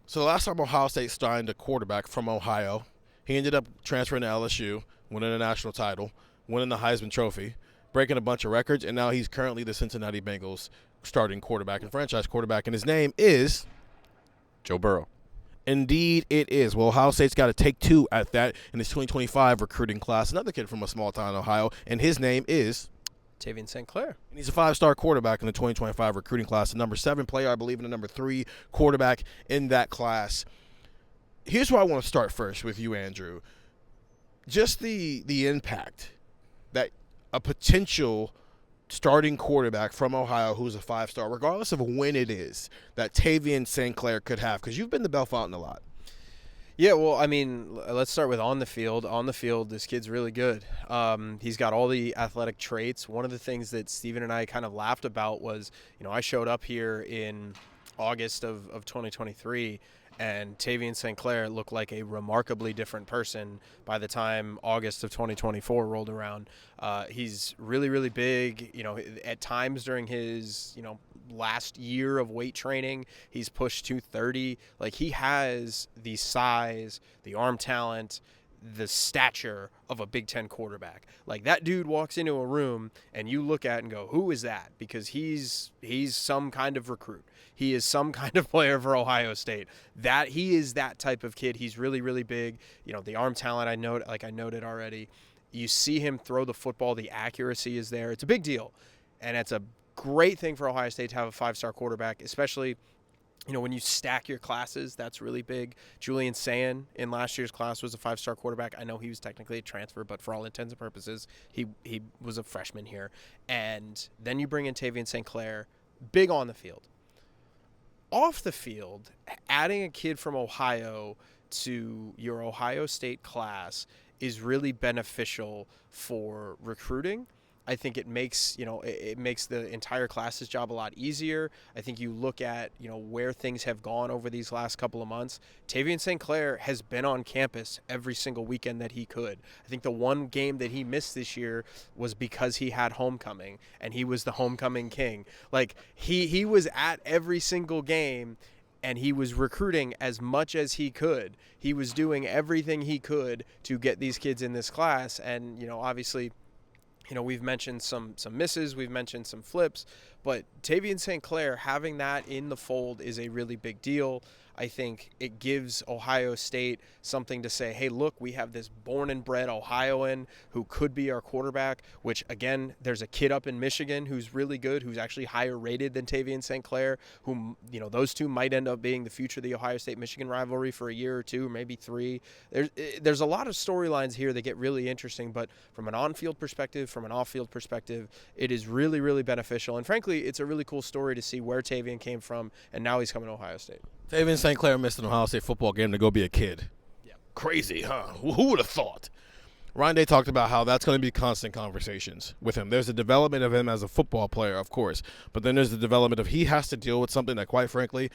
So the last time Ohio State signed a quarterback from Ohio, he ended up transferring to LSU, winning a national title, winning the Heisman Trophy, breaking a bunch of records, and now he's currently the Cincinnati Bengals starting quarterback and franchise quarterback, and his name is Joe Burrow. Indeed, it is. Well, Ohio State's got to take two at that in his 2025 recruiting class. Another kid from a small town in Ohio, and his name is Tavien St. Clair. And he's a five-star quarterback in the 2025 recruiting class, the number 7 player, I believe, and the number 3 quarterback in that class. Here's where I want to start first with you, Andrew. Just the impact that a potential starting quarterback from Ohio who's a 5-star, regardless of when it is, that Tavien St. Clair could have, because you've been to Bellefontaine a lot. Yeah, well, I mean, let's start with on the field. On the field, this kid's really good. He's got all the athletic traits. One of the things that Steven and I kind of laughed about was, I showed up here in August of 2023, and Tavien St. Clair looked like a remarkably different person by the time August of 2024 rolled around. He's really, really big. At times during his, last year of weight training, he's pushed 230. Like, he has the size, the arm talent, the stature of a Big Ten quarterback. Like, that dude walks into a room and you look at and go, who is that? Because he's some kind of recruit. He is some kind of player for Ohio State. That he is that type of kid. He's really, really big. The arm talent, I noted already. You see him throw the football. The accuracy is there. It's a big deal. And it's a great thing for Ohio State to have a 5-star quarterback, especially when you stack your classes. That's really big. Gillis St in last year's class was a 5-star quarterback. I know he was technically a transfer, but for all intents and purposes, he was a freshman here. And then you bring in Tavien St. Clair, big on the field. Off the field, adding a kid from Ohio to your Ohio State class is really beneficial for recruiting. I think it makes the entire class's job a lot easier. I think you look at, where things have gone over these last couple of months. Tavien St. Clair has been on campus every single weekend that he could. I think the one game that he missed this year was because he had homecoming, and he was the homecoming king. Like, he was at every single game, and he was recruiting as much as he could. He was doing everything he could to get these kids in this class, and, obviously, we've mentioned some misses, we've mentioned some flips, but Tavien St. Clair, having that in the fold is a really big deal. I think it gives Ohio State something to say, hey, look, we have this born and bred Ohioan who could be our quarterback, which, again, there's a kid up in Michigan who's really good, who's actually higher rated than Tavien St. Clair, who, those two might end up being the future of the Ohio State-Michigan rivalry for a year or two, or maybe 3. There's a lot of storylines here that get really interesting, but from an on-field perspective, from an off-field perspective, it is really, really beneficial. And frankly, it's a really cool story to see where Tavien came from, and now he's coming to Ohio State. Tavien St. Clair missed an Ohio State football game to go be a kid. Yeah. Crazy, huh? Who would have thought? Ryan Day talked about how that's going to be constant conversations with him. There's the development of him as a football player, of course, but then there's the development of he has to deal with something that, quite frankly,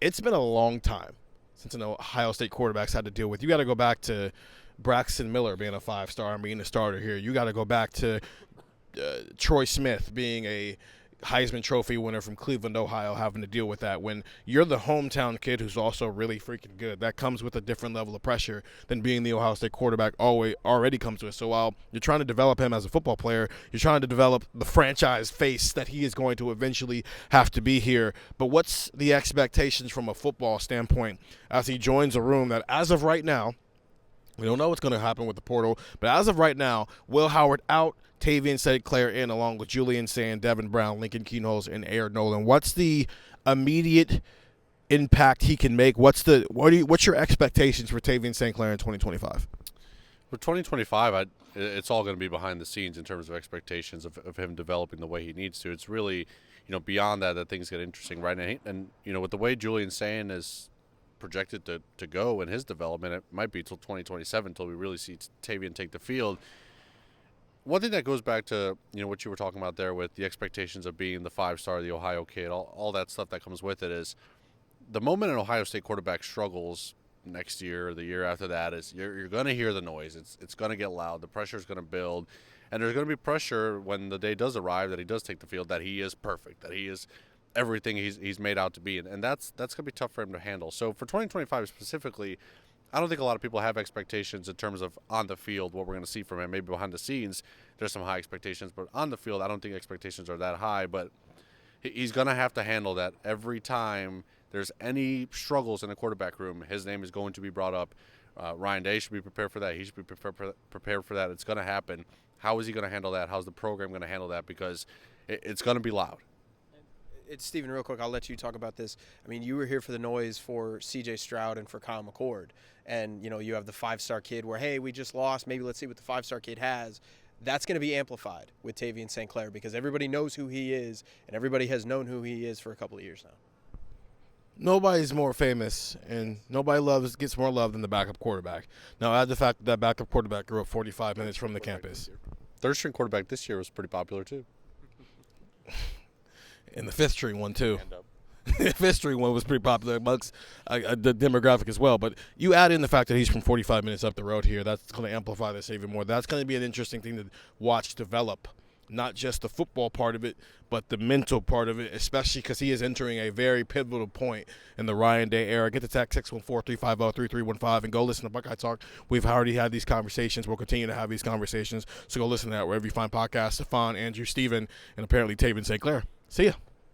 it's been a long time since an Ohio State quarterback's had to deal with. You got to go back to Braxton Miller being a 5-star and being a starter here. You got to go back to Troy Smith being a Heisman Trophy winner from Cleveland, Ohio, having to deal with that. When you're the hometown kid who's also really freaking good, that comes with a different level of pressure than being the Ohio State quarterback already comes with. So while you're trying to develop him as a football player, you're trying to develop the franchise face that he is going to eventually have to be here. But what's the expectations from a football standpoint as he joins a room that, as of right now, we don't know what's going to happen with the portal, but as of right now, Will Howard out, Tavien St. Clair in, along with Gillis St, Devin Brown, Lincoln Keenholz, and Aaron Nolan. What's the immediate impact he can make? What's your expectations for Tavien St. Clair in 2025? For 2025, it's all going to be behind the scenes in terms of expectations of him developing the way he needs to. It's really, beyond that things get interesting, right? And with the way Gillis St is projected to go in his development, it might be till 2027 until we really see Tavien take the field. One thing that goes back to what you were talking about there with the expectations of being the 5-star, the Ohio kid, all that stuff that comes with it is the moment an Ohio State quarterback struggles next year or the year after that is you're going to hear the noise. It's going to get loud. The pressure is going to build, and there's going to be pressure when the day does arrive that he does take the field, that he is perfect, that he is everything he's made out to be, and that's going to be tough for him to handle. So for 2025 specifically, I don't think a lot of people have expectations in terms of on the field what we're going to see from him. Maybe behind the scenes there's some high expectations, but on the field I don't think expectations are that high. But he's going to have to handle that every time there's any struggles in the quarterback room. His name is going to be brought up. Ryan Day should be prepared for that. He should be prepared for that. It's going to happen. How is he going to handle that? How's the program going to handle that? Because it's going to be loud. It's Stephen, real quick, I'll let you talk about this. I mean, you were here for the noise for C.J. Stroud and for Kyle McCord. And, you know, you have the five-star kid where, hey, we just lost. Maybe let's see what the five-star kid has. That's going to be amplified with Tavien St. Clair because everybody knows who he is, and everybody has known who he is for a couple of years now. Nobody's more famous, and nobody gets more love than the backup quarterback. Now, add the fact that backup quarterback grew up 45 minutes from the campus. Third-string quarterback this year was pretty popular, too. And the fifth-string one, too. The fifth-string one was pretty popular amongst the demographic as well. But you add in the fact that he's from 45 minutes up the road here. That's going to amplify this even more. That's going to be an interesting thing to watch develop, not just the football part of it, but the mental part of it, especially because he is entering a very pivotal point in the Ryan Day era. Get the text 614-350-3315 and go listen to Buckeye Talk. We've already had these conversations. We'll continue to have these conversations. So go listen to that wherever you find podcasts. Stefan, Andrew, Stephen, and apparently Tavien St. Clair. See ya.